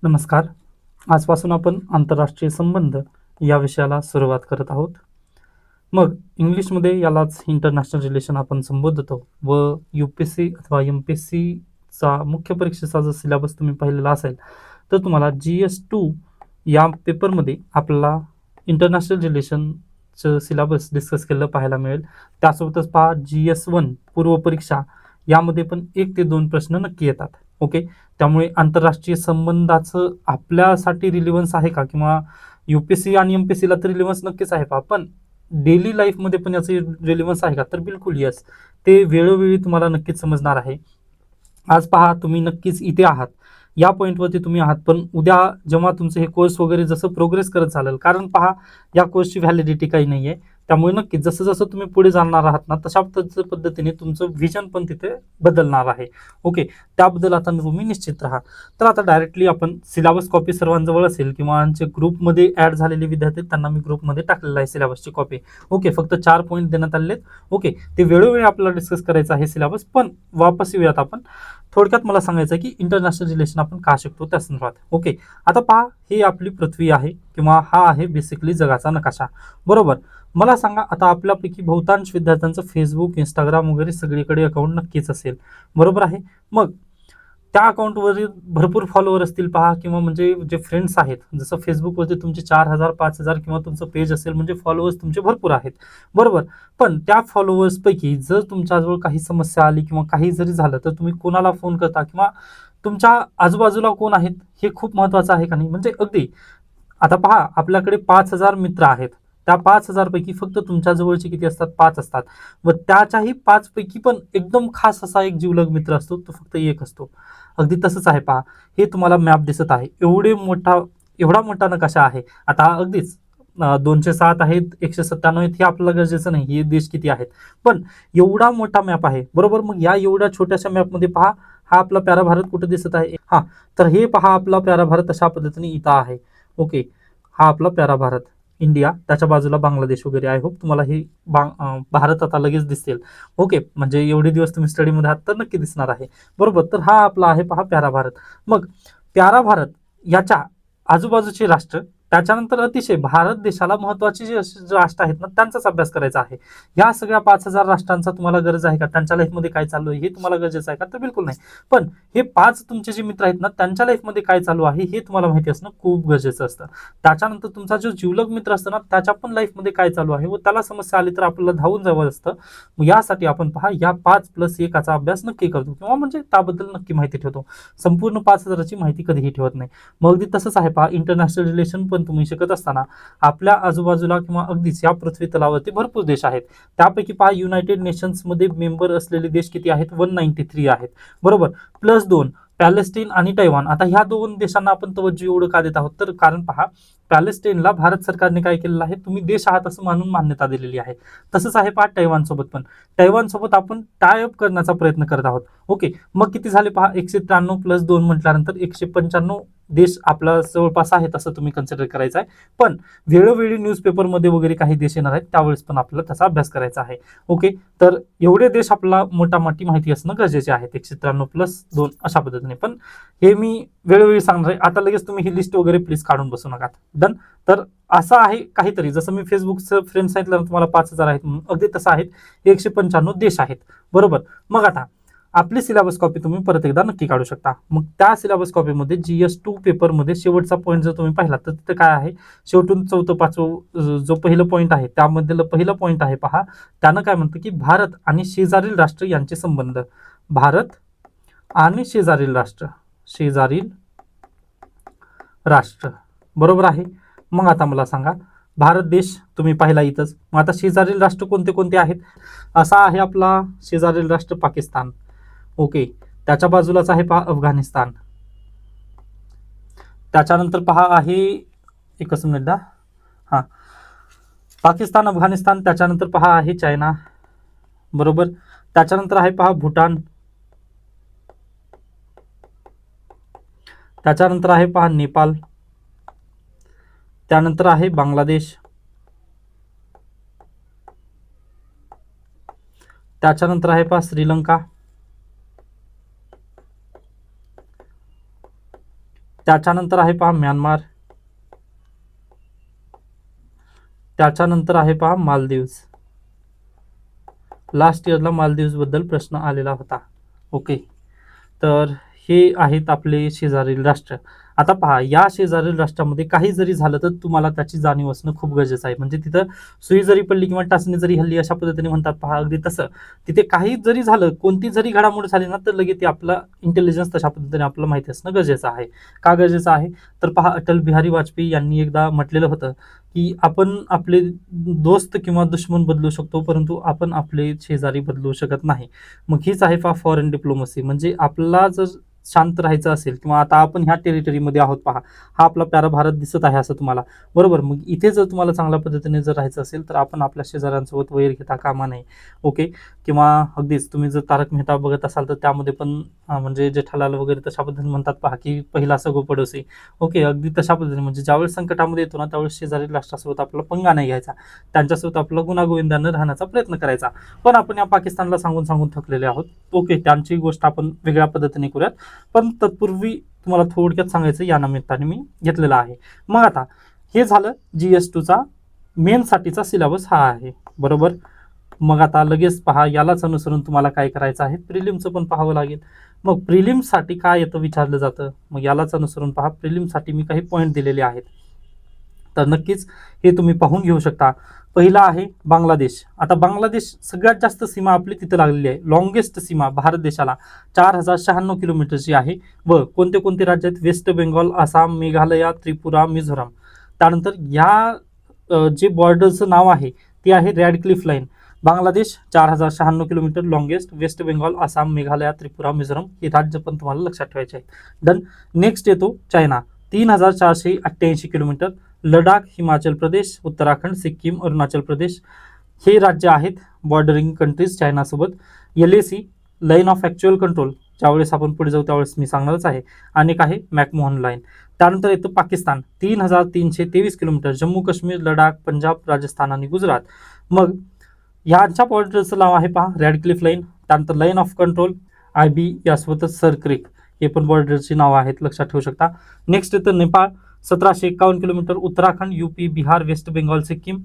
नमस्कार. आजपासून आपण आंतरराष्ट्रीय संबंध या विषयाला सुरुवात करत आहोत. मग इंग्लिशमध्ये यालाच इंटरनॅशनल रिलेशन आपण संबोधतो व यू-पी-एस-सी अथवा एम-पी-एस-सीचा मुख्य परीक्षेचा जर सिलेबस तुम्ही पाहिलेला असेल, तर तुम्हाला GS2 या पेपरमध्ये आपल्याला इंटरनॅशनल रिलेशनचं सिलेबस डिस्कस केलेलं पाहायला मिळेल. त्यासोबतच पहा GS1 पूर्वपरीक्षा यामध्ये पण 1 ते 2 प्रश्न नक्की येतात. ओके. त्यामुळे आंतरराष्ट्रीय संबंधाचं आपल्यासाठी रिलेव्हन्स आहे का? किंवा यू-पी-एस-सी आणि एम-पी-एस-सीला तर रिलेव्हन्स नक्कीच आहे पहा. पण डेली लाईफमध्ये पण याचं रिलेव्हन्स आहे का? तर बिलकुल येस. ते वेळोवेळी तुम्हाला नक्कीच समजणार आहे. आज पहा तुम्ही नक्कीच इथे आहात. या पॉइंटवरती तुम्ही आहात. पण उद्या जेव्हा तुमचं हे कोर्स वगैरे जसं प्रोग्रेस करत चालेल, कारण पहा या कोर्सची व्हॅलिडिटी काही नाहीये. त्यामुळे नक्कीच जसं-जसं तुम्ही पुढे जाणार आहात ना, तशा पद्धतीने तुमचं व्हिजन पण तिथे बदलणार आहे. ओके. त्याबद्दल आता तुम्ही निश्चित राहा. तर आता डायरेक्टली आपण सिलेबस कॉपी सर्वांजवळ असेल किंवा जे ग्रुपमध्ये ॲड झालेले विद्यार्थी त्यांना मी ग्रुपमध्ये टाकलेला आहे सिलेबसची कॉपी. ओके. फक्त 4 पॉइंट देण्यात आलेले आहेत. ओके. ते वेळोवेळी आपल्याला डिस्कस करायचं आहे सिलेबस. पण वापस येऊयात आपण. थोडक्यात मला सांगायचं आहे की इंटरनॅशनल रिलेशन आपण का शिकतो त्या संदर्भात. ओके. आता पहा ही आपली पृथ्वी आहे किंवा हा आहे बेसिकली जगाचा नकाशा. बरोबर. मला सांगा आता आपल्यापैकी बहुतांश विद्यार्थ्यांचं Facebook, Instagram वगैरे सगळीकडे अकाउंट नक्कीच असेल. बरोबर आहे. मग त्या अकाउंटवर भरपूर फॉलोवर असतील पहा किंवा म्हणजे जे फ्रेंड्स आहेत, जसं Facebookवरती तुमचे 4,000 5,000 किंवा तुमचं पेज असेल म्हणजे फॉलोअर्स तुमचे भरपूर आहेत. बरोबर. पण त्या फॉलोअर्सपैकी जर तुमच्याजवळ काही समस्या आली किंवा काही जरी झालं, तर तुम्ही कोणाला फोन करता किंवा तुमच्या आजूबाजूला कोण आहेत हे खूप महत्त्वाचं आहे का नाही? म्हणजे अगदी आता पहा आपल्याकडे 5,000 मित्र आहेत. त्या 5,000 पैकी फक्त तुमच्या जवळचे किती असतात? 5 असतात. व त्याच्याही 5 पैकी पण एकदम खास असा एक जिवलग मित्र असतो, तो फक्त 1 असतो. अगदी तसंच आहे पहा. हे तुम्हाला मॅप दिसत आहे. एवढा मोठा नकाशा आहे. आता अगदीच 207 आहेत, 197 आहेत हे आपल्याला गरजेचं नाही. हे देश किती आहेत. पण एवढा मोठा मॅप आहे. बरोबर. मग या एवढ्या छोट्याशा मॅपमध्ये पहा, हा आपला प्यारा भारत कुठे दिसत आहे? हां, तर हे पहा आपला प्यारा भारत अशा पद्धतीने इथं आहे. ओके. हा आपला प्यारा भारत, इंडिया, त्याच्या बाजूला बांगलादेश वगैरे. आय होप तुम्हाला हे भारत आता लगेच दिसतील. ओके. म्हणजे एवढे दिवस तुम्ही स्टडीमध्ये आहात तर नक्की दिसणार आहे. बरोबर. तर हा आपला आहे पहा प्यारा भारत. मग प्यारा भारत याच्या आजूबाजूचे राष्ट्र, त्याच्यानंतर अतिशय भारत देशाला महत्त्वाचे जे राष्ट्र आहेत ना, त्यांचाच अभ्यास करायचा आहे. या सगळ्या 5,000 राष्ट्रांचा तुम्हाला गरज आहे का? त्यांच्या लाईफमध्ये काय चालू आहे हे तुम्हाला गरजेचं आहे का? तर बिलकुल नाही. पण हे 5 तुमचे जे मित्र आहेत ना, त्यांच्या लाईफमध्ये काय चालू आहे हे तुम्हाला माहिती असणं खूप गरजेचं असतं. त्याच्यानंतर तुमचा जो जिवलग मित्र असतो ना, त्याच्या पण लाईफमध्ये काय चालू आहे व त्याला समस्या आली तर आपल्याला धावून जावं असतं. मग यासाठी आपण पहा या 5+1 चा अभ्यास नक्की करतो किंवा म्हणजे त्याबद्दल नक्की माहिती ठेवतो. संपूर्ण 5,000 ची माहिती कधीही ठेवत नाही. मग अगदी तसंच आहे पहा इंटरनॅशनल रिलेशन पण तुम्ही शिकत असताना आपल्या आजूबाजूला किंवा अगदीच या पृथ्वी तलावरती भरपूर देश आहेत. त्यापैकी पहा युनायटेड नेशन्समध्ये मेंबर असलेले देश किती आहेत? 193 आहेत. बरोबर. +2 पॅलेस्टाईन आणि तैवान. आता ह्या 2 देशांना आपण तवज्जो एवढं का देत आहोत? तर कारण पहा पॅलेस्टाईनला भारत सरकारने काय केलेलं आहे? तुम्ही देश आहात असं मानून मान्यता दिलेली आहे. तसंच आहे पहा तैवानसोबत पण. तैवानसोबत आपण टाय अप करण्याचा प्रयत्न करत आहोत. ओके. मग किती झाले पहा 193 +2 म्हटल्यानंतर 195 देश आपल्या जवळपास आहेत असं तुम्ही कन्सिडर करायचं आहे. पण वेळोवेळी न्यूजपेपरमध्ये वगैरे काही देश येणार आहेत त्यावेळेस पण आपल्याला त्याचा अभ्यास करायचा आहे. ओके. तर एवढे देश आपल्याला मोठी माहिती असणं गरजेचे आहे. 193 + 2 अशा पद्धतीने. पण हे मी वेळोवेळी सांगणार आहे. आता लगेच तुम्ही ही लिस्ट वगैरे प्लीज काढून बसू नका. डन. तर असं आहे काहीतरी जसं मी Facebookचं फ्रेंड सांगितलं ना तुम्हाला 5,000 आहेत म्हणून अगदी तसं आहेत. 195 देश आहेत. बरोबर. मग आता आपली सिलेबस कॉपी तुम्ही परत एकदा नक्की काढू शकता. मग त्या सिलेबस कॉपीमध्ये GS2 पेपरमध्ये शेवटचा पॉईंट जर तुम्ही पाहिला तर तिथे काय आहे? शेवटून 4थं-5वं जो पहिलं पॉईंट आहे त्यामधलं पहिलं पॉईंट आहे पहा. त्यानं काय म्हणतं की भारत आणि शेजारील राष्ट्र यांचे संबंध. भारत आणि शेजारील राष्ट्र. शेजारील राष्ट्र. बरोबर आहे. मग आता मला सांगा भारत देश तुम्ही पाहिला इथंच. मग आता शेजारील राष्ट्र कोणते कोणते आहेत? असा आहे आपला शेजारील राष्ट्र पाकिस्तान. ओके. त्याच्या बाजूलाच आहे पहा अफगाणिस्तान. त्याच्यानंतर पहा आहे एकच मिनिट हां. पाकिस्तान, अफगाणिस्तान त्याच्यानंतर पहा आहे चायना. बरोबर. त्याच्यानंतर आहे पहा भूटान. त्याच्यानंतर आहे पहा नेपाळ. त्यानंतर आहे बांगलादेश. त्याच्यानंतर आहे पहा श्रीलंका. त्याच्यानंतर आहे पहा म्यानमार, त्याच्यानंतर आहे पहा मालदीव्स. लास्ट इयरला मालदीव्स बद्दल प्रश्न आलेला होता. ओके, तर हे आहेत आपले शेजारील राष्ट्र. आता पहा, या शेजारील राष्ट्रामध्ये काही जरी झालं तर तुम्हाला त्याची जाणीव असणं खूप गरजेचं आहे. म्हणजे तिथं सुई जरी पडली किंवा टाचणी जरी हल्ली, अशा पद्धतीने म्हणतात पहा, अगदी तसं तिथे काही जरी झालं, कोणती जरी घडामोड झाली ना, तर लगेच ते आपला इंटेलिजन्स तशा पद्धतीने आपल्याला माहिती असणं गरजेचं आहे. का गरजेचं आहे? तर पहा, अटल बिहारी वाजपेयी यांनी एकदा म्हटलेलं होतं की आपण आपले दोस्त किंवा दुश्मन बदलू शकतो, परंतु आपण आपले शेजारी बदलू शकत नाही. मग हीच आहे पहा फॉरेन डिप्लोमसी. म्हणजे आपला जर शांत राहायचं असेल किंवा आता आपण ह्या टेरिटरीमध्ये आहोत पहा, हा आपला प्यारा भारत दिसत आहे असं तुम्हाला, बरोबर. मग इथे जर तुम्हाला चांगल्या पद्धतीने जर राहायचं असेल तर आपण आपल्या शेजाऱ्यांसोबत वैर घेता कामा नये. ओके, किंवा अगदीच तुम्ही जर तारक मेहता बघत असाल तर त्यामध्ये पण म्हणजे जेठालाल वगैरे तशा पद्धतीने म्हणतात पहा की पहिला सगो पडोसी. ओके, अगदी तशा पद्धतीने म्हणजे ज्यावेळेस संकटामध्ये येतो ना, त्यावेळेस शेजारी राष्ट्रासोबत आपला पंगा नाही घ्यायचा, त्यांच्यासोबत आपला गुणागोविंदानं राहण्याचा प्रयत्न करायचा. पण आपण या पाकिस्तानला सांगून सांगून थकलेले आहोत. ओके, त्यांची गोष्ट आपण वेगळ्या पद्धतीने करूयात, पण तत्पूर्वी तुम्हाला थोडक्यात सांगायचं या निमित्ताने मी घेतलेला आहे. मग आता हे झालं GS2चा मेन साठीचा सिलेबस हा आहे, बरोबर. मग आता लगेच पहा, यालाच अनुसरून तुम्हाला काय करायचं आहे, प्रिलिमचं पण पाहावं लागेल. मग प्रिलिमसाठी काय येतं विचारलं जातं, मग यालाच अनुसरून पहा, प्रिलिमसाठी मी काही पॉईंट दिलेले आहेत, तर नक्कीच हे तुम्ही पाहून घेऊ शकता. पहिला आहे बांगलादेश. आता बांगलादेश सगळ्यात जास्त सीमा आपली तिथं लागलेली आहे. लॉंगेस्ट सीमा भारत देशाला 4096 किलोमीटरची आहे. व कोणते कोणते राज्य आहेत? वेस्ट बेंगॉल, आसाम, मेघालय, त्रिपुरा, मिझोराम. त्यानंतर या जे बॉर्डरचं नाव आहे ते आहे Radcliffe line. Bangladesh 4096 kilometre longest, West Bengal, Assam, Meghalaya, Tripura, Mizoram हे राज्य पण तुम्हाला लक्षात ठेवायचे आहे. डन. नेक्स्ट येतो चायना, 3488 किलोमीटर. लडाख, हिमाचल प्रदेश, उत्तराखंड, सिक्कीम, अरुणाचल प्रदेश हे राज्य आहेत बॉर्डरिंग कंट्रीज चायनासोबत. LAC, line of actual control, ज्यावेळेस आपण पुढे जाऊ त्यावेळेस मी सांगणारच आहे. अनेक आहे मॅकमोहन लाईन. त्यानंतर येतं पाकिस्तान, 3323 किलोमीटर. जम्मू काश्मीर, लडाख, पंजाब, राजस्थान आणि गुजरात. मग ह्यांच्या बॉर्डरचं नाव आहे पहा रॅड क्लिफ लाईन. त्यानंतर लाईन ऑफ कंट्रोल IB, यासोबतच सर क्रिक, हे पण बॉर्डरची नावं आहेत, लक्षात ठेवू शकता. नेक्स्ट येतं Nepal, 1751 kilometre. Uttarakhand, UP, Bihar, West Bengal, Sikkim.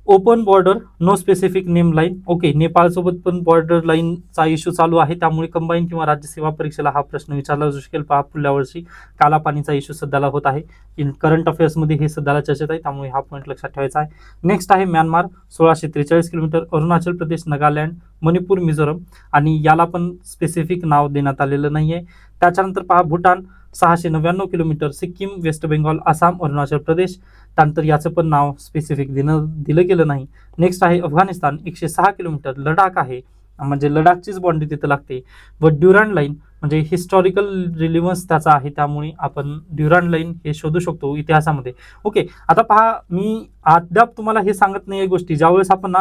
Open border, no specific name line. Okay, नेपाळसोबत पण बॉर्डर लाईनचा इश्यू चालू आहे, त्यामुळे कंबाईन किंवा राज्यसेवा परीक्षेला हा प्रश्न विचारला जाऊ शकेल. पहा पुढल्या वर्षी कालापानीचा इश्यू सध्याला होत आहे, इन करंट अफेअर्समध्ये हे सध्याला चर्चेत आहे, त्यामुळे हा पॉईंट लक्षात ठेवायचा आहे. नेक्स्ट आहे म्यानमार, 1643 किलोमीटर. अरुणाचल प्रदेश, नागालँड, मणिपूर, मिझोरम, आणि याला पण स्पेसिफिक नाव देण्यात आलेलं नाही आहे. त्याच्यानंतर पहा भूटान, 699 किलोमीटर. सिक्कीम, वेस्ट बेंगॉल, आसाम, अरुणाचल प्रदेश. त्यानंतर याचं पण नाव स्पेसिफिक दिलं गेलं नाही. नेक्स्ट आहे अफगाणिस्तान, 106 किलोमीटर. लडाख आहे, म्हणजे लडाखचीच बाँड्री तिथं लागते. व ड्युरांड लाईन म्हणजे हिस्टॉरिकल रिलिव्हन्स त्याचा आहे, त्यामुळे आपण ड्युरांड लाईन हे शोधू शकतो इतिहासामध्ये. ओके, आता पहा, मी अद्याप तुम्हाला हे सांगत नाही गोष्टी, ज्यावेळेस आपण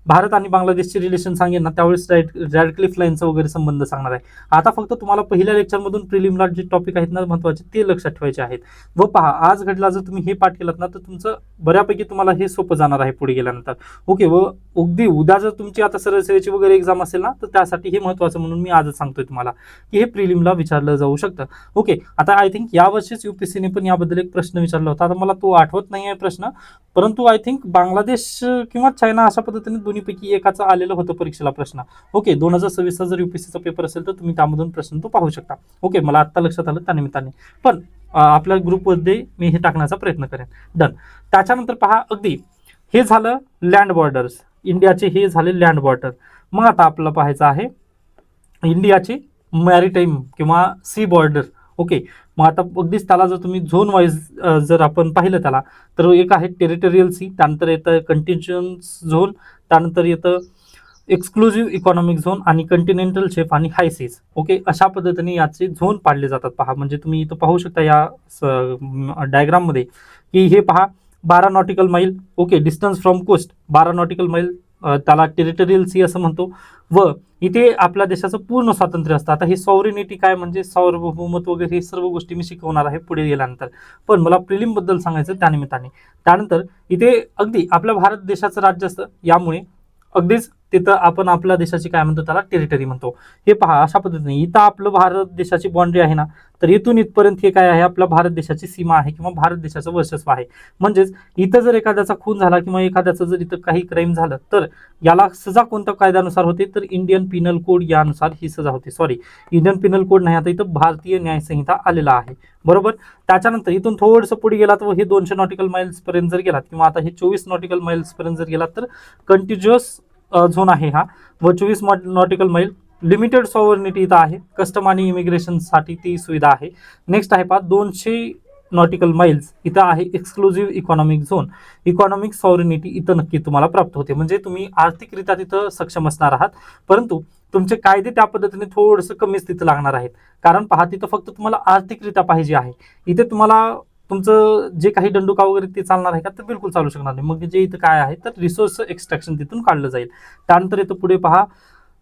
भारत आणि बांगलादेशचे रिलेशन सांगेन ना, त्यावेळेस रॅड क्लिफ लाईनचा वगैरे संबंध सांगणार आहे. आता फक्त तुम्हाला पहिल्या लेक्चरमधून प्रिलिमला जे टॉपिक आहेत ना महत्त्वाचे, ते लक्षात ठेवायचे आहेत. व पहा, आज घडला जर तुम्ही हे पाठ केलात ना, तर तुमचं बऱ्यापैकी तुम्हाला हे सोपं जाणार आहे पुढे गेल्यानंतर. ओके, व अगदी उद्या जर तुमची आता सरळ सेवेची वगैरे एक्झाम असेल ना, तर त्यासाठी हे महत्त्वाचं म्हणून मी आजच सांगतोय तुम्हाला की हे प्रिलिमला विचारलं जाऊ शकतं. ओके, आता आय थिंक यावर्षीच UPSCने पण याबद्दल एक प्रश्न विचारला होता, आता मला तो आठवत नाही आहे प्रश्न, परंतु आय थिंक बांगलादेश किंवा चायना अशा पद्धतीने दोन्हीपैकी एकाचा आलेलं होतं परीक्षेला प्रश्न. ओके, 2026चा जर UPSCचा पेपर असेल तर तुम्ही त्यामधून प्रश्न तो पाहू शकता. ओके, मला आत्ता लक्षात आलं त्यानिमित्ताने, पण आपल्या ग्रुपमध्ये मी हे टाकण्याचा प्रयत्न करेन. डन. त्याच्यानंतर पहा, अगदी हे झालं लँड बॉर्डर्स, इंडियाचे हे झाले लँड बॉर्डर. मग आता आपल्याला पाहायचं आहे इंडियाचे मॅरिटाईम किंवा सी बॉर्डर. ओके, मग आता अगदीच त्याला जर तुम्ही झोन वाईज जर आपण पाहिलं त्याला, तर एक आहे टेरिटोरियल सी, त्यानंतर येतं कंटिन्युअस झोन, त्यानंतर येतं एक्सक्लुझिव्ह इकॉनॉमिक झोन आणि कंटिनेंटल शेफ आणि हाय सीज. ओके, अशा पद्धतीने याचे झोन पाडले जातात. पहा, म्हणजे तुम्ही इथं पाहू शकता या डायग्राममध्ये की हे पहा 12 nautical mile. Okay, distance from coast 12 nautical mile, त्याला टेरिटोरियल सी असं म्हणतो. व इथे आपल्या देशाचं पूर्ण स्वातंत्र्य असतं. आता हे सॉव्हरेनिटी काय म्हणजे सार्वभौमत्व वगैरे हे सर्व गोष्टी मी शिकवणार आहे पुढे गेल्यानंतर, पण मला प्रिलिम बद्दल सांगायचं त्यानिमित्ताने. त्यानंतर इथे अगदी आपल्या भारत देशाचं राज्य असतं, यामुळे अगदीच तिथं आपण आपल्या देशाची काय म्हणतो, त्याला टेरिटरी म्हणतो. हे पहा, अशा पद्धतीने इथं आपलं भारत देशाची बाउंड्री आहे ना, तर इथून इथपर्यंत हे काय आहे, आपल्या भारत देशाची सीमा आहे किंवा भारत देशाचं वर्चस्व आहे. म्हणजेच इथं जर एखाद्याचा खून झाला किंवा एखाद्याचं जर इथं काही क्राईम झालं, तर याला सजा कोणत्या कायद्यानुसार होते, तर इंडियन पिनल कोड यानुसार ही सजा होते. सॉरी, इंडियन पिनल कोड नाही, आता इथं भारतीय न्याय संहिता आलेला आहे. बरोबर. त्याच्यानंतर इथून थोडंसं पुढे गेलात व हे 200 नॉटिकल माइल्स पर्यंत जर गेलात किंवा आता हे 24 नॉटिकल माइल्स पर्यंत जर गेलात, तर कंटिन्युअस झोन आहे हा. व 24 नॉटिकल माइल लिमिटेड सॉव्हर्निटी इथं आहे. कस्टम आणि इमिग्रेशनसाठी ती सुविधा आहे. नेक्स्ट आहे पहा 200 नॉटिकल माइल्स इथं आहे एक्सक्लुझिव्ह इकॉनॉमिक झोन. इकॉनॉमिक सॉव्हर्निटी इथं नक्की तुम्हाला प्राप्त होते. म्हणजे तुम्ही आर्थिकरित्या तिथं सक्षम असणार आहात, परंतु तुमचे कायदे त्या पद्धतीने थोडंसं कमीच तिथं लागणार आहेत. कारण पहा, तिथं फक्त तुम्हाला आर्थिकरित्या पाहिजे आहे. इथे तुम्हाला तुमचं जे काही दंडुका वगैरे ते चालणार आहे का, तर बिलकुल चालू शकणार नाही. मग जे इथं काय आहे, तर रिसोर्स एक्स्ट्रॅक्शन तिथून काढलं जाईल. त्यानंतर इथं पुढे पहा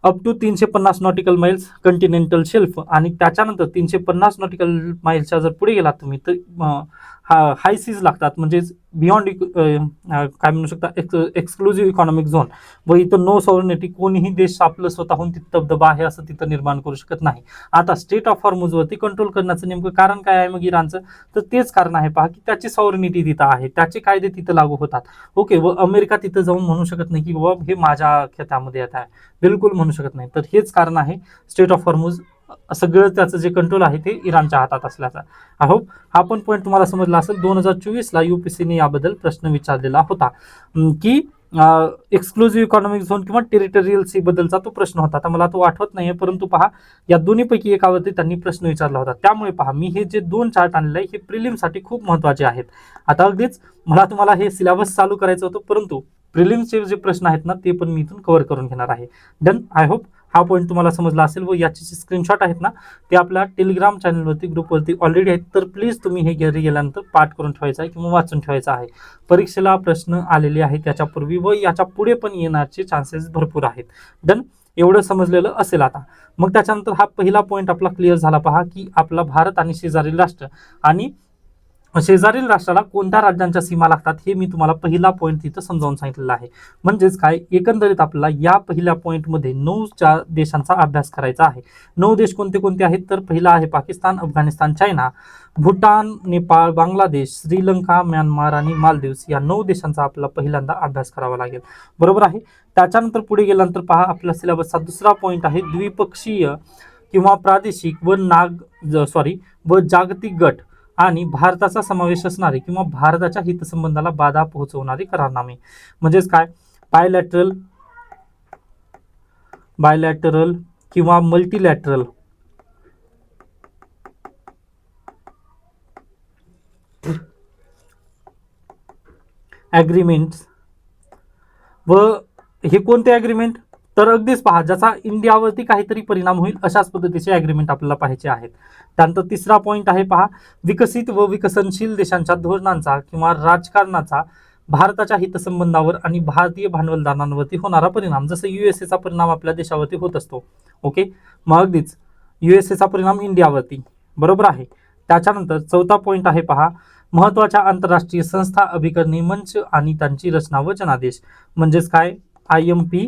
up to 350 nautical miles continental shelf, आणि त्याच्यानंतर 350 नॉटिकल माइल्सच्या जर पुढे गेलात तुम्ही, तर हाय सीज लागतात. म्हणजे बियॉन्ड काय म्हणू शकता, एक्सक्लुझिव्ह इकॉनॉमिक झोन. व इथं नो सॉव्हर्निटी, कोणीही देश आपलं स्वतःहून तिथं दबदबा आहे असं तिथं निर्माण करू शकत नाही. आता स्टेट ऑफ हॉर्मुझवरती कंट्रोल करण्याचं नेमकं कारण काय आहे मग इराणचं, तर तेच कारण आहे पहा, की त्याची सॉव्हर्निटी तिथं आहे, त्याचे कायदे तिथं लागू होतात. ओके. व अमेरिका तिथं जाऊन म्हणू शकत नाही की बाबा हे माझ्या खात्यामध्ये येत आहे, बिलकुल म्हणू शकत नाही. तर हेच कारण आहे स्टेट ऑफ हॉर्मुझ सगळं त्याचं जे कंट्रोल आहे ते इराणच्या हातात असल्याचा. आय होप हा पण पॉईंट तुम्हाला समजला असेल. 2024ला UPSCने याबद्दल प्रश्न विचारलेला होता की एक्सक्लुझिव्ह इकॉनॉमिक झोन किंवा टेरिटोरियल सी बद्दलचा तो प्रश्न होता. आता मला तो आठवत नाहीये, परंतु पहा या दोन्हीपैकी एकावरती त्यांनी प्रश्न विचारला होता. त्यामुळे पहा, मी हे जे 2 चार्ट आणलेले आहे हे प्रिलिम्ससाठी खूप महत्त्वाचे आहेत. आता अगदीच मला तुम्हाला हे सिलेबस चालू करायचं होतं, परंतु प्रिलिम्सचे जे प्रश्न आहेत ना, ते पण मी इथून कव्हर करून घेणार आहे. डन. आय होप हा पॉईंट तुम्हाला समजला असेल. व याचे जे स्क्रीनशॉट आहेत ना, ते आपल्या टेलिग्राम चॅनलवरती, ग्रुपवरती ऑलरेडी आहेत. तर प्लीज तुम्ही हे घरी गेल्यानंतर पाठ करून ठेवायचं आहे किंवा वाचून ठेवायचं आहे. परीक्षेला प्रश्न आलेले आहेत त्याच्यापूर्वी व याच्या पुढे पण येण्याचे चान्सेस भरपूर आहेत. डन. एवढं समजलेलं असेल आता. मग त्याच्यानंतर हा पहिला पॉईंट आपला क्लिअर झाला पहा, की आपला भारत आणि शेजारील राष्ट्र आणि शेजारील राष्ट्राला कोणत्या राज्यांच्या सीमा लागतात हे मी तुम्हाला पहिला पॉईंट तिथं समजावून सांगितलेला आहे. म्हणजेच काय, एकंदरीत आपल्याला या पहिल्या पॉईंटमध्ये 9 देशांचा अभ्यास करायचा आहे. 9 देश कोणते कोणते आहेत, तर पहिला आहे पाकिस्तान, अफगाणिस्तान, चायना, भूटान, नेपाळ, बांगलादेश, श्रीलंका, म्यानमार आणि मालदीव्स. या 9 देशांचा आपल्याला पहिल्यांदा अभ्यास करावा लागेल. बरोबर आहे. त्याच्यानंतर पुढे गेल्यानंतर पहा, आपल्या सिलेबसचा दुसरा पॉईंट आहे द्विपक्षीय किंवा प्रादेशिक व जागतिक गट आणि भारताचा समावेश असणारे किंवा भारताच्या हितसंबंधाला बाधा पोहोचवणारे करारनामे. म्हणजेच काय, बायलॅटरल किंवा मल्टीलॅटरल ॲग्रीमेंट्स. व हे कोणते ॲग्रीमेंट, तर अगदीच पहा, ज्याचा इंडियावरती काहीतरी परिणाम होईल अशाच पद्धतीचे ॲग्रीमेंट आपल्याला पाहायचे आहेत. त्यानंतर तिसरा पॉईंट आहे पहा, विकसित व विकसनशील देशांच्या धोरणांचा किंवा राजकारणाचा भारताच्या हितसंबंधावर आणि भारतीय भांडवलदारांवरती होणारा परिणाम. जसं USA परिणाम आपल्या देशावरती होत असतो. ओके. मग अगदीच USA परिणाम इंडियावरती. बरोबर आहे. त्याच्यानंतर चौथा पॉईंट आहे पहा, महत्त्वाच्या आंतरराष्ट्रीय संस्था, अभिकरणी मंच आणि त्यांची रचना व जनादेश. म्हणजेच काय, IMP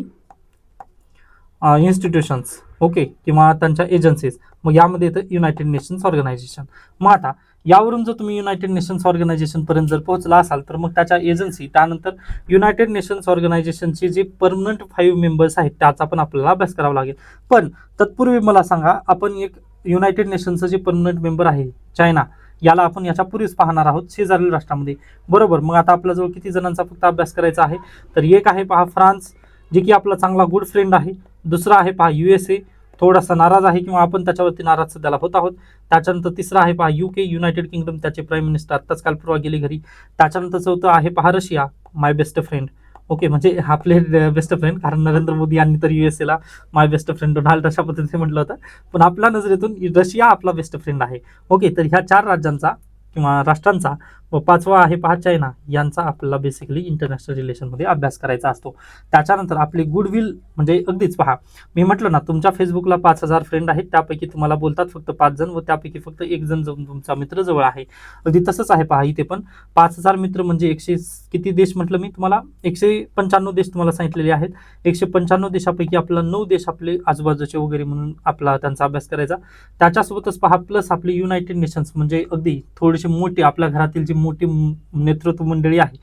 इन्स्टिट्यूशन्स. ओके. किंवा त्यांच्या एजन्सीज. मग यामध्ये येतं युनायटेड नेशन्स ऑर्गनायझेशन. मग आता यावरून जर तुम्ही युनायटेड नेशन्स ऑर्गनायझेशन पर्यंत जर पोहोचला असाल, तर मग त्याच्या एजन्सी, त्यानंतर युनायटेड नेशन्स ऑर्गनायझेशनचे जे परमनंट 5 मेंबर्स आहेत त्याचा पण आपल्याला अभ्यास करावा लागेल. पण तत्पूर्वी मला सांगा, आपण एक युनायटेड नेशन्सचं जे परमनंट मेंबर आहे चायना, याला आपण याच्या पूर्वीच पाहणार आहोत शेजारील राष्ट्रामध्ये. बरोबर. मग आता आपल्याजवळ किती जणांचा फक्त अभ्यास करायचा आहे, तर एक आहे पहा फ्रान्स, जे की आपला चांगला गुड फ्रेंड आहे. दुसरा आहे पहा USA, थोडासा नाराज आहे किंवा आपण त्याच्यावरती नाराज सध्याला होत आहोत. त्याच्यानंतर तिसरा आहे पहा UK, युनायटेड किंगडम, त्याचे प्राईम मिनिस्टर आत्ताच काल परवा गेले घरी. त्याच्यानंतर चौथं आहे पहा रशिया, माय बेस्ट फ्रेंड. ओके. म्हणजे आपले बेस्ट फ्रेंड, कारण नरेंद्र मोदी यांनी तर USA माय बेस्ट फ्रेंड डोनाल्ड अशा पद्धतीने म्हटलं होतं, पण आपल्या नजरेतून रशिया आपला बेस्ट फ्रेंड आहे. ओके. तर ह्या 4 राज्यांचा किंवा राष्ट्रांचा व 5वा आहे पहा चायना, यांचा आपल्याला बेसिकली इंटरनॅशनल रिलेशनमध्ये अभ्यास करायचा असतो. त्याच्यानंतर आपली गुडविल म्हणजे अगदीच पहा, मी म्हटलं ना तुमच्या फेसबुकला 5,000 फ्रेंड आहेत, त्यापैकी तुम्हाला बोलतात फक्त 5 जण व त्यापैकी फक्त 1 जण तुमचा मित्र जवळ आहे. अगदी तसंच आहे पहा इथे पण 5,000 मित्र म्हणजे 100 किती देश म्हटलं मी तुम्हाला, 195 देश तुम्हाला सांगितलेले आहेत. 195 देशापैकी आपला 9 देश आपले आजूबाजूचे वगैरे म्हणून आपला त्यांचा अभ्यास करायचा. त्याच्यासोबतच पहा प्लस आपली युनायटेड नेशन्स म्हणजे अगदी थोडीशी मोठी आपल्या घरातील जी मोठी नेतृत्व मंडळी आहे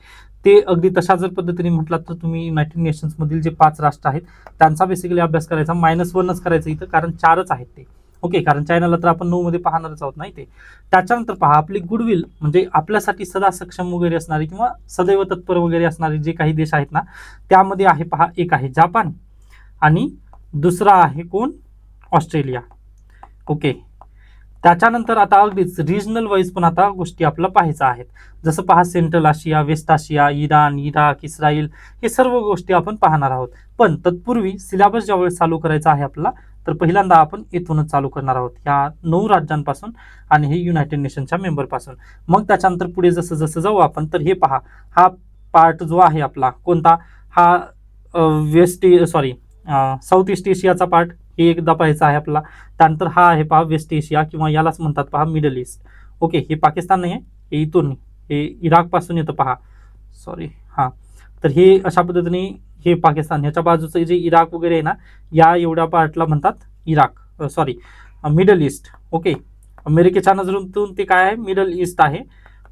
ते अगदी तशा जर पद्धतीने म्हटलात तर तुम्ही युनायटेड नेशन्स मधील जे 5 राष्ट्र आहेत त्यांचा बेसिकली अभ्यास करायचा. -1च करायचं इथं, कारण 4च आहेत ते. ओके, कारण चायनाला तर आपण 9 मध्ये पाहणारच आहोत नाही ते. त्याच्यानंतर पहा आपली गुडविल म्हणजे आपल्यासाठी सदा सक्षम वगैरे असणारे किंवा सदैव तत्पर वगैरे असणारे जे काही देश आहेत ना, त्यामध्ये आहे पहा, एक आहे जापान आणि दुसरा आहे कोण, ऑस्ट्रेलिया. ओके, त्याच्यानंतर आता अगदीच रिजनल वाईज पण आता गोष्टी आपल्याला पाहायच्या आहेत. जसं पहा सेंट्रल आशिया, वेस्ट आशिया, इराण, इराक, इस्रायल, हे सर्व गोष्टी आपण पाहणार आहोत. पण तत्पूर्वी सिलेबस ज्यावेळेस चालू करायचा आहे आपल्याला, तर पहिल्यांदा आपण इथूनच चालू करणार आहोत, या 9 राज्यांपासून आणि हे युनायटेड नेशनच्या मेंबरपासून. मग त्याच्यानंतर पुढे जसं जसं जाऊ आपण, तर हे पहा, हा पार्ट जो आहे आपला कोणता, हा साऊथ ईस्ट एशियाचा पार्ट, हे एकदा पाहायचा आहे आपल्याला. त्यानंतर हा आहे पहा वेस्ट एशिया किंवा यालाच म्हणतात पहा मिडल ईस्ट. ओके, हे पाकिस्तान नाही आहे, हे इथून हे इराक पासून येतं पहा, हां. तर हे अशा पद्धतीने हे पाकिस्तान, ह्याच्या बाजूचं जे इराक वगैरे आहे ना, या एवढ्या पार्टला म्हणतात मिडल ईस्ट. ओके, अमेरिकेच्या नजरेतून ते काय आहे, मिडल ईस्ट आहे.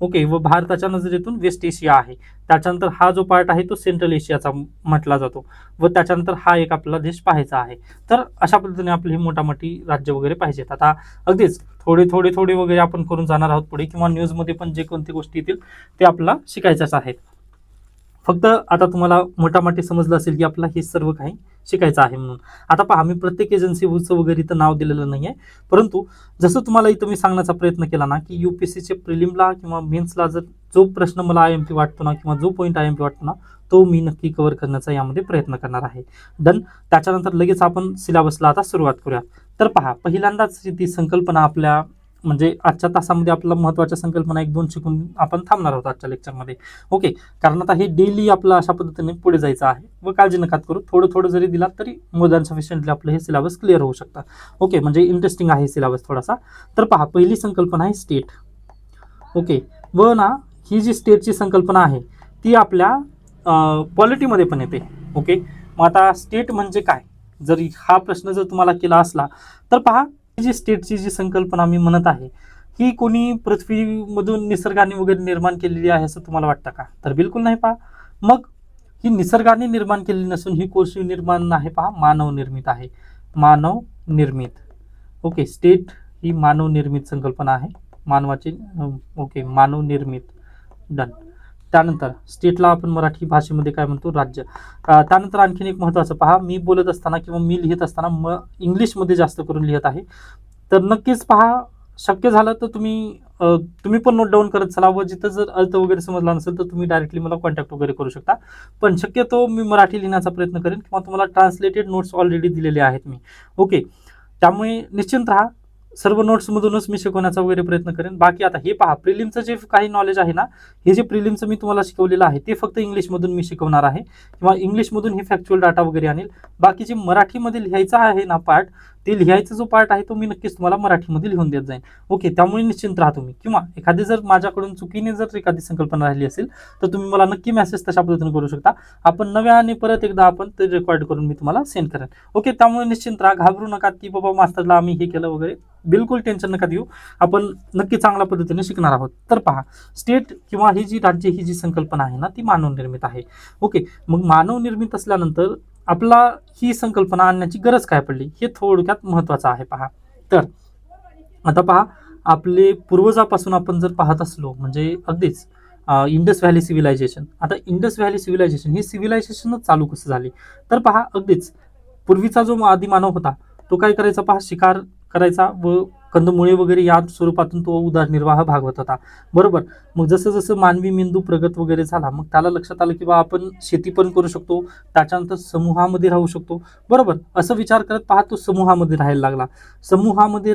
ओके, व भारताच्या नजरेतून वेस्ट एशिया आहे. त्याच्यानंतर हा जो पार्ट आहे तो सेंट्रल एशियाचा म्हटला जातो व त्याच्यानंतर हा एक आपला देश पाहायचा आहे. तर अशा पद्धतीने आपली ही मोठी राज्य वगैरे पाहिजेत. आता अगदीच थोडे वगैरे आपण करून जाणार आहोत पुढे, किंवा न्यूजमध्ये पण जे कोणती गोष्टी येतील ते आपल्याला शिकायच्याच आहेत. फक्त आता तुम्हाला मोठी समजलं असेल की आपला हे सर्व काही शिकायचं आहे म्हणून. आता पहा, मी प्रत्येक एजन्सीचं वगैरे इथं नाव दिलेलं नाही आहे, परंतु जसं तुम्हाला इथं मी सांगण्याचा प्रयत्न केला ना, की UPSCचे प्रिलिमला किंवा मेन्सला जर जो प्रश्न मला IMP वाटतो ना, किंवा जो पॉईंट IMP वाटतो ना, तो मी नक्की कव्हर करण्याचा यामध्ये प्रयत्न करणार आहे. डन. त्याच्यानंतर लगेच आपण सिलेबसला आता सुरुवात करूया. तर पहा, पहिल्यांदाच ती संकल्पना आपल्या म्हणजे आजच्या तासामध्ये आपल्याला महत्त्वाच्या संकल्पना 1-2 शिकून आपण थांबणार आहोत आजच्या लेक्चरमध्ये. ओके, कारण आता हे डेली आपलं अशा पद्धतीने पुढे जायचं आहे व काळजी नका करू, थोडं जरी दिलात तरी मोर दॅन सफिशियंटली आपलं हे सिलेबस क्लिअर होऊ शकतं. ओके, म्हणजे इंटरेस्टिंग आहे सिलेबस थोडासा. तर पहा, पहिली संकल्पना आहे स्टेट. ओके, व ना ही जी स्टेटची संकल्पना आहे ती आपल्या पॉलिटीमध्ये पण येते. ओके, मग आता स्टेट म्हणजे काय, जर हा प्रश्न जर तुम्हाला केला असला तर पहा, जी स्टेटची जी संकल्पना मी म्हणत आहे ही कोणी पृथ्वीमधून निसर्गाने वगैरे निर्माण केलेली आहे असं तुम्हाला वाटतं का, तर बिलकुल नाही. पहा, मग ही निसर्गाने निर्माण केलेली नसून ही कोणती निर्माण आहे पहा, मानव निर्मित आहे. मानव निर्मित. ओके, स्टेट ही मानव निर्मित संकल्पना आहे, मानवाची. ओके, मानव निर्मित. डन. त्यानंतर स्टेटला आपण मराठी भाषेमध्ये काय म्हणतो, राज्य. त्यानंतर आणखीन एक महत्त्वाचं पहा, मी बोलत असताना किंवा मी लिहित असताना इंग्लिशमध्ये जास्त करून लिहित आहे, तर नक्कीच पहा, शक्य झालं तर तुम्ही पण नोट डाऊन करत चला व जिथं जर अर्थ वगैरे समजला नसेल तर तुम्ही डायरेक्टली मला कॉन्टॅक्ट वगैरे करू शकता. पण शक्यतो मी मराठी लिहिण्याचा प्रयत्न करेन किंवा तुम्हाला ट्रान्सलेटेड नोट्स ऑलरेडी दिलेले आहेत मी. ओके, त्यामुळे निश्चिंत राहा, सर्व नोट्समधूनच मी शिकवण्याचा वगैरे प्रयत्न करेन. बाकी आता हे पहा, प्रिलिमचं जे काही नॉलेज आहे ना, हे जे प्रिलिमचं मी तुम्हाला शिकवलेलं आहे ते फक्त इंग्लिशमधून मी शिकवणार आहे किंवा इंग्लिशमधून हे फॅक्च्युअल डाटा वगैरे आणेल. बाकी जे मराठीमध्ये लिहायचं आहे ना पार्ट, ते लिहायचा जो पार्ट आहे तो मी नक्कीच तुम्हाला मराठीमध्ये लिहून देत जाईन. ओके, त्यामुळे निश्चिंत राहा तुम्ही. किंवा एखादी जर माझ्याकडून चुकीने जर एखादी संकल्पना राहिली असेल तर तुम्ही मला नक्की मेसेज तशा पद्धतीने करू शकता. आपण नव्याने परत एकदा आपण ते रेकॉर्ड करून मी तुम्हाला सेंड करेन. ओके, त्यामुळे निश्चिंत राहा, घाबरू नका की बाबा मास्तरला आम्ही हे केलं वगैरे, बिलकुल टेन्शन नका देऊ, आपण नक्की चांगल्या पद्धतीने शिकणार आहोत. तर पहा, स्टेट किंवा ही जी राज्य ही जी संकल्पना आहे ना ती मानव निर्मित आहे. ओके, मग मानव निर्मित असल्यानंतर आपला ही संकल्पना आणण्याची गरज काय पडली हे थोडक्यात महत्त्वाचं आहे. पहा, तर आता पहा, आपले पूर्वजापासून आपण जर पाहत असलो म्हणजे अगदीच इंडस व्हॅली सिव्हिलायझेशन. आता इंडस व्हॅली सिव्हिलायझेशन ही सिव्हिलायझेशनच चालू कसं झाली, तर पहा, अगदीच पूर्वीचा जो आदिमानव होता तो काय करायचा पहा, शिकार करायचा व कंदमुळे वगैरे या स्वरूपातून तो उदरनिर्वाह भागवत होता. बरोबर. मग जसं जसं मानवी मेंदू प्रगत वगैरे झाला, मग त्याला लक्षात आलं की बा आपण शेती पण करू शकतो, त्याच्यानंतर समूहामध्ये राहू शकतो. बरोबर, असं विचार करत पहा तो समूहामध्ये राहायला लागला. समूहामध्ये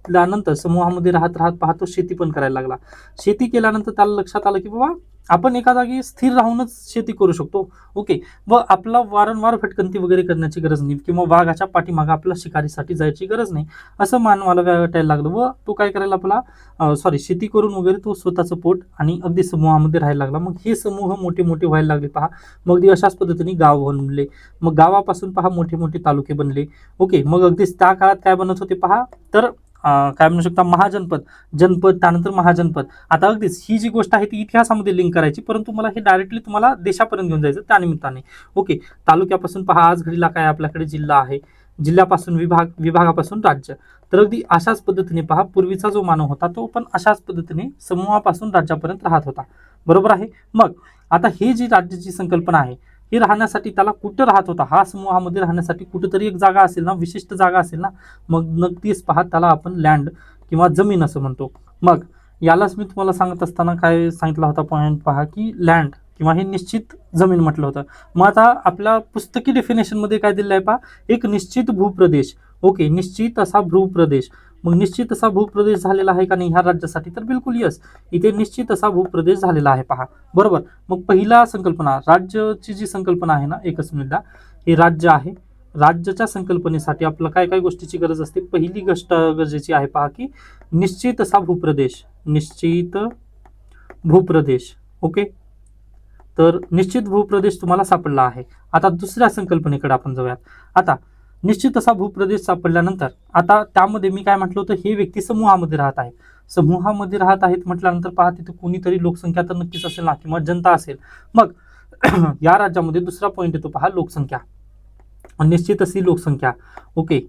घेतल्यानंतर समूहामध्ये राहत राहत पाहतो शेती पण करायला लागला. शेती केल्यानंतर त्याला लक्षात आलं की बाबा आपण एका जागी स्थिर राहूनच शेती करू शकतो. ओके. व आपला वारंवार भटकंती वगैरे करण्याची गरज नाही किंवा वाघाच्या पाठीमागे आपल्या शिकारीसाठी जायची गरज नाही असं मानवाला वाटायला लागलं व तो काय करायला आपला शेती करून वगैरे तो स्वतःचं पोट आणि अगदी समूहामध्ये राहायला लागला. मग हे समूह मोठे मोठे व्हायला लागले पहा. मग अशाच पद्धतीने गाव बनले. मग गावापासून पहा मोठे मोठे तालुके बनले. ओके. मग अगदीच त्या काळात काय बनत होते पहा तर काय म्हणू शकता महाजनपद, जनपद, त्यानंतर महाजनपद. आता अगदीच ही जी गोष्ट आहे ती इतिहासामध्ये लिंक करायची, परंतु मला हे डायरेक्टली तुम्हाला देशापर्यंत घेऊन जायचं त्या निमित्ताने. ओके. तालुक्यापासून पहा आज घडीला काय आपल्याकडे जिल्हा आहे, जिल्ह्यापासून विभाग, विभागापासून राज्य. तर अगदी अशाच पद्धतीने पहा पूर्वीचा जो मानव होता तो पण अशाच पद्धतीने समूहापासून राज्यापर्यंत राहत होता. बरोबर आहे. मग आता ही जी राज्याची संकल्पना आहे हे राहण्यासाठी त्याला कुठं राहत होता, हा समूहामध्ये राहण्यासाठी कुठेतरी एक जागा असेल ना, विशिष्ट जागा असेल ना. मग नक्कीच पहा त्याला आपण लँड किंवा जमीन असं म्हणतो. मग यालाच मी तुम्हाला सांगत असताना काय सांगितला होता पॉईंट पहा की लँड किंवा हे निश्चित जमीन म्हटलं होतं. मग आता आपल्या पुस्तकी डेफिनेशनमध्ये काय दिलं आहे पहा, एक निश्चित भूप्रदेश. ओके. निश्चित असा भूप्रदेश. मग निश्चित असा भूप्रदेश झालेला आहे का नाही ह्या राज्यासाठी, तर बिलकुल यस. इथे निश्चित असा भूप्रदेश झालेला आहे पहा. बरोबर. मग पहिला संकल्पना राज्याची जी संकल्पना आहे ना, एकच मिनिट, हे राज्य आहे. राज्याच्या संकल्पनेसाठी आपल्याला काय काय गोष्टीची गरज असते. पहिली गोष्ट गरजेची आहे पहा की निश्चित असा भूप्रदेश. निश्चित भूप्रदेश. ओके. तर निश्चित भूप्रदेश तुम्हाला सापडला आहे. आता दुसऱ्या संकल्पनेकडे आपण जाऊयात. आता निश्चित असा भूप्रदेश सापडल्यानंतर आता त्यामध्ये मी काय म्हटलं होतं, हे व्यक्ती समूहामध्ये राहत आहेत. समूहामध्ये राहत आहेत म्हटल्यानंतर पहा तिथे कोणीतरी लोकसंख्या तर नक्कीच असेल ना, किंवा जनता असेल. मग या राज्यामध्ये दुसरा पॉईंट येतो पहा, लोकसंख्या. निश्चित अशी लोकसंख्या. ओके.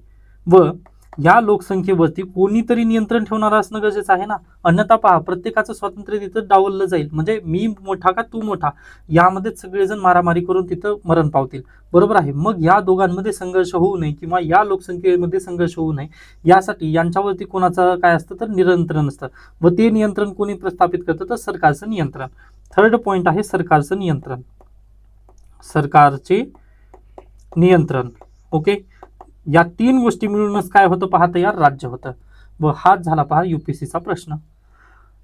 व या लोकसंख्येवरती कोणीतरी नियंत्रण ठेवणारा असणं गरजेचं आहे ना. अन्यथा पहा प्रत्येकाचं स्वातंत्र्य तिथं डावललं जाईल. म्हणजे मी मोठा का तू मोठा यामध्ये सगळेजण मारामारी करून तिथं मरण पावतील. बरोबर आहे. मग या दोघांमध्ये संघर्ष होऊ नये किंवा या लोकसंख्येमध्ये संघर्ष होऊ नये यासाठी यांच्यावरती कोणाचं काय असतं तर नियंत्रण असतं. व ते नियंत्रण कोणी प्रस्थापित करतं तर सरकारचं नियंत्रण. थर्ड पॉईंट आहे सरकारचं नियंत्रण. सरकारचे नियंत्रण. ओके. या तीन गोष्टी मिळूनच काय होतं पहा तयार राज्य होतं. व हाच झाला पहा युपीएससीचा प्रश्न.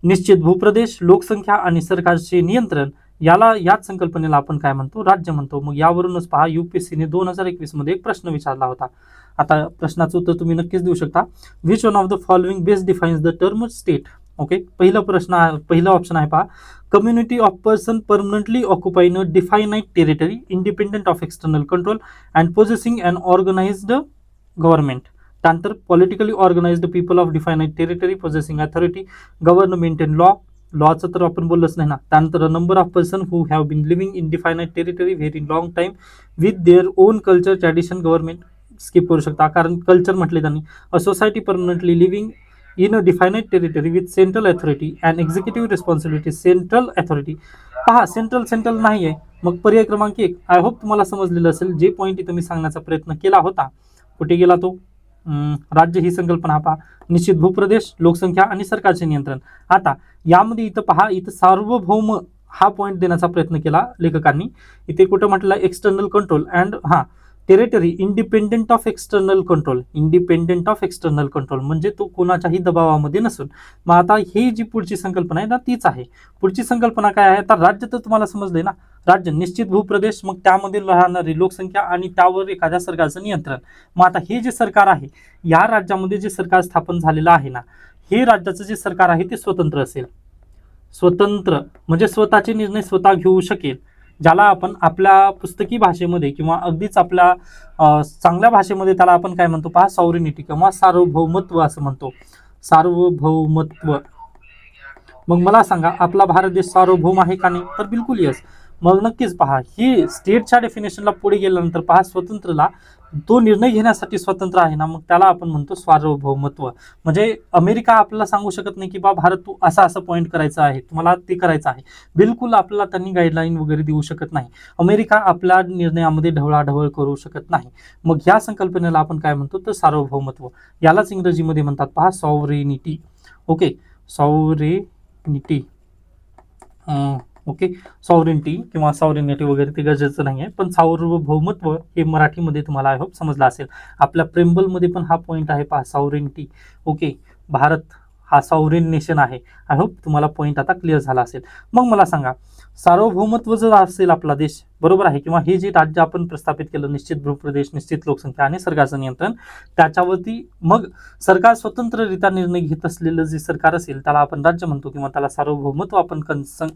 निश्चित भूप्रदेश, लोकसंख्या आणि सरकारचे नियंत्रण याच संकल्पनेला आपण काय म्हणतो, राज्य म्हणतो. मग यावरूनच पहा युपीएससीने 2021 मध्ये एक प्रश्न विचारला होता. आता प्रश्नाचं उत्तर तुम्ही नक्कीच देऊ शकता. Which one of the following best defines the term state. Okay. पहिला ऑप्शन आहे पहा, community of person permanently occupying a definite territory independent of external control and possessing an organised government. त्यानंतर politically organised people of definite territory possessing authority government in law. लॉचं तर आपण बोललंच नाही ना. त्यानंतर number of person who have been living in definite territory very long time with their own culture tradition government. Skip करू शकता कारण कल्चर म्हटले त्यांनी. A society permanently living in a definite territory with central authority and executive responsibility central authority. पहा central नाही आहे. मग पर्याय क्रमांक 1. आय होप तुम्हाला समजलेलं असेल. जे पॉईंट इथं मी सांगण्याचा प्रयत्न केला होता कुठे गेला तो, राज्य ही संकल्पना पहा, निश्चित भूप्रदेश, लोकसंख्या आणि सरकारचे नियंत्रण. आता यामध्ये इथं पहा, इथं सार्वभौम हा पॉईंट देण्याचा प्रयत्न केला लेखकांनी. इथे कुठं म्हटलं external control and territory independent of external control. Independent of external control म्हणजे तो कोणाच्याही दबावामध्ये नसून. मग आता ही जी पुढची संकल्पना आहे ना तीच आहे. पुढची संकल्पना काय आहे, आता राज्य तर तुम्हाला समजले ना. राज्य निश्चित भूप्रदेश, मग त्यामध्ये राहणारी लोकसंख्या आणि त्यावर एखाद्या सरकारचं नियंत्रण. मग आता हे जे सरकार आहे या राज्यामध्ये जे सरकार स्थापन झालेलं आहे ना, हे राज्याचं जे सरकार आहे ते स्वतंत्र असेल. स्वतंत्र म्हणजे स्वतःचे निर्णय स्वतः घेऊ शकेल. ज्याला आपण आपल्या पुस्तकी भाषेमध्ये किंवा अगदीच आपल्या चांगल्या भाषेमध्ये त्याला आपण काय म्हणतो पहा, सॉव्हरेनिटी किंवा सार्वभौमत्व असं म्हणतो. सार्वभौमत्व. मग मला सांगा आपला भारत देश सार्वभौम आहे का नाही, तर बिलकुल यस. मग नक्कीच पहा ही स्टेटच्या डेफिनेशनला पुढे गेल्यानंतर पहा स्वतंत्रला तो निर्णय घेण्यासाठी स्वतंत्र आहे ना, मग त्याला आपण म्हणतो सार्वभौमत्व. म्हणजे अमेरिका आपल्याला सांगू शकत नाही की बा भारत तू असं पॉईंट करायचं आहे, तुम्हाला ते करायचं आहे. बिलकुल आपल्याला त्यांनी गाईडलाईन वगैरे देऊ शकत नाही. अमेरिका आपल्या निर्णयामध्ये ढवळाढवळ करू शकत नाही. मग या संकल्पनेला आपण काय म्हणतो तर सार्वभौमत्व. यालाच इंग्रजीमध्ये म्हणतात पहा सॉव्हरेनिटी. ओके. सॉव्हरेनिटी. ओके. सॉव्हरेनिटी किंवा सॉव्हरेनिटी वगैरे ते गरजेचं नाही आहे, पण सार्वभौमत्व हे मराठीमध्ये तुम्हाला आय होप समजलं असेल. आपल्या प्रेम्बलमध्ये पण हा पॉईंट आहे पहा सॉव्हरेनिटी. ओके. भारत हा सॉव्हरेन नेशन आहे. आय होप तुम्हाला पॉईंट आता क्लिअर झाला असेल. मग मला सांगा, सार्वभौमत्व जर असेल आपला देश, बरोबर आहे, किंवा हे जे राज्य आपण प्रस्थापित केलं, निश्चित भूप्रदेश, निश्चित लोकसंख्या आणि सरकारचं नियंत्रण, त्याच्यावरती मग सरकार स्वतंत्ररित्या निर्णय घेत असलेलं जे सरकार असेल त्याला आपण राज्य म्हणतो, किंवा त्याला सार्वभौमत्व आपण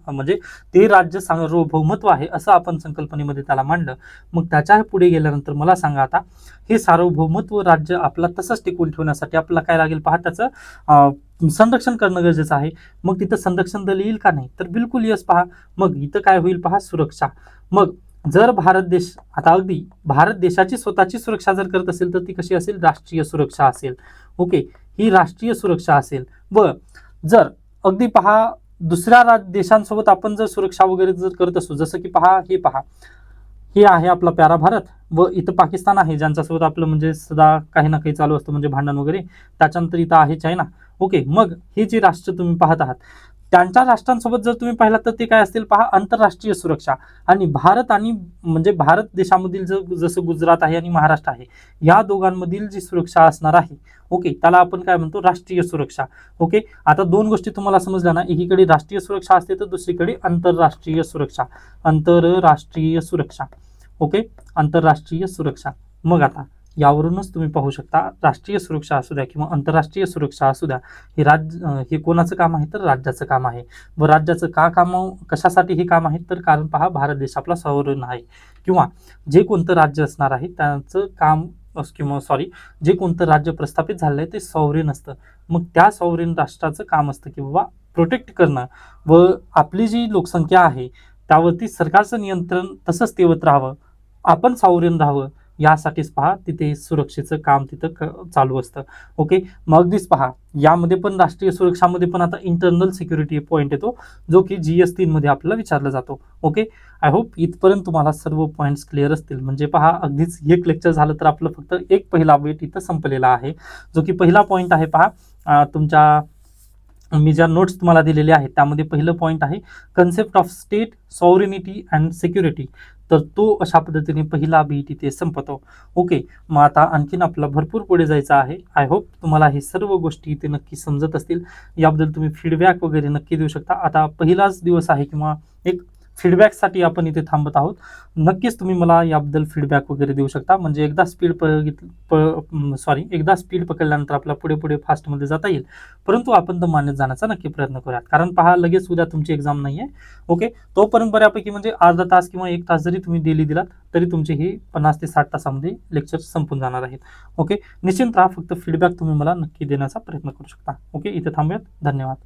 म्हणजे ते राज्य सार्वभौमत्व आहे असं आपण संकल्पनेमध्ये त्याला मांडलं. मग त्याच्या पुढे गेल्यानंतर मला सांगा आता, हे सार्वभौमत्व राज्य आपला तसंच टिकवून ठेवण्यासाठी आपल्याला काय लागेल पहा, त्याचं संरक्षण करणं गरजेचं आहे. मग तिथं संरक्षण दल येईल का नाही, तर बिलकुल यस पहा. मग इथं काय होईल पहा, सुरक्षा. मग जर भारत देश आता अगदी भारत देशाची स्वतःची सुरक्षा जर करत असेल तर ती कशी असेल, राष्ट्रीय सुरक्षा असेल. ओके, ही राष्ट्रीय सुरक्षा असेल. व जर अगदी पहा दुसऱ्या देशांसोबत आपण जर सुरक्षा वगैरे जर करत असू, जसं की पहा हे आहे आपला प्यारा भारत, व इथं पाकिस्तान आहे ज्यांच्यासोबत आपलं म्हणजे सदा काही ना काही चालू असतं, म्हणजे भांडण वगैरे. त्याच्यानंतर इथं आहे चायना. ओके, मग हे जे राष्ट्र तुम्ही पाहत आहात त्यांच्या राष्ट्रांसोबत जर तुम्ही पाहिलात तर ते काय असतील पहा, आंतरराष्ट्रीय सुरक्षा. आणि भारत आणि म्हणजे भारत देशामधील जसं गुजरात आहे आणि महाराष्ट्र आहे, या दोघांमधील जी सुरक्षा असणार आहे, ओके, त्याला आपण काय म्हणतो, राष्ट्रीय सुरक्षा. ओके, आता दोन गोष्टी तुम्हाला समजल्या ना, एकीकडे राष्ट्रीय सुरक्षा असते तर दुसरीकडे आंतरराष्ट्रीय सुरक्षा. आंतरराष्ट्रीय सुरक्षा. ओके, आंतरराष्ट्रीय सुरक्षा. मग आता यावरूनच तुम्ही पाहू शकता, राष्ट्रीय सुरक्षा असू द्या किंवा आंतरराष्ट्रीय सुरक्षा असू द्या, हे कोणाचं काम आहे, तर राज्याचं काम आहे. व राज्याचं काम कशासाठी हे काम आहे, तर कारण पहा भारत देश आपला सॉव्हरेन आहे, किंवा जे कोणतं राज्य असणार आहे त्याचं काम किंवा जे कोणतं राज्य प्रस्थापित झालंय ते सॉव्हरेन असतं. मग त्या सॉव्हरेन राष्ट्राचं काम असतं की बाबा प्रोटेक्ट करणं, व आपली जी लोकसंख्या आहे त्यावरती सरकारचं नियंत्रण तसंच तेवत राहावं, आपण सॉव्हरेन राहावं, यासाठीच पहा तिथे सुरक्षेचं काम तिथं चालू असतं. ओके, मग अगदीच पहा यामध्ये पण राष्ट्रीय सुरक्षामध्ये पण आता इंटरनल सिक्युरिटी पॉईंट येतो, जो की GS3 मध्ये आपल्याला विचारला जातो. ओके, आय होप इथपर्यंत तुम्हाला सर्व पॉईंट्स क्लिअर असतील. म्हणजे पहा अगदीच एक लेक्चर झालं तर आपलं फक्त एक पहिला वेट इथं संपलेला आहे, जो की पहिला पॉईंट आहे पहा, तुमच्या मी ज्या नोट्स तुम्हाला दिलेल्या आहेत त्यामध्ये पहिलं पॉईंट आहे concept of state sovereignty and security. तर तो अशा पद्धतीने पहिला बी तिथे संपतो. ओके, मग आता आणखीन आपला भरपूर पुढे जायचं आहे. आय होप तुम्हाला हे सर्व गोष्टी इथे नक्की समजत असतील. याबद्दल तुम्ही फीडबॅक वगैरे नक्की देऊ शकता. आता पहिलाच दिवस आहे किंवा एक फीडबॅकसाठी आपण इथे थांबत आहोत. नक्कीच तुम्ही मला याबद्दल फीडबॅक वगैरे देऊ शकता. म्हणजे एकदा स्पीड पकडल्यानंतर आपला पुढे फास्टमध्ये जाता येईल. परंतु आपण दमाने जाण्याचा नक्की प्रयत्न करूयात, कारण पहा लगेच उद्या तुमची एक्झाम नाही आहे. ओके, तोपर्यंत बऱ्यापैकी म्हणजे अर्धा तास किंवा 1 तास जरी तुम्ही डेली दिलात तरी तुमचे हे 50 ते 60 तासामध्ये लेक्चर संपून जाणार आहेत. ओके, निश्चिंत राहा, फक्त फीडबॅक तुम्ही मला नक्की देण्याचा प्रयत्न करू शकता. ओके, इथे थांबूयात. धन्यवाद.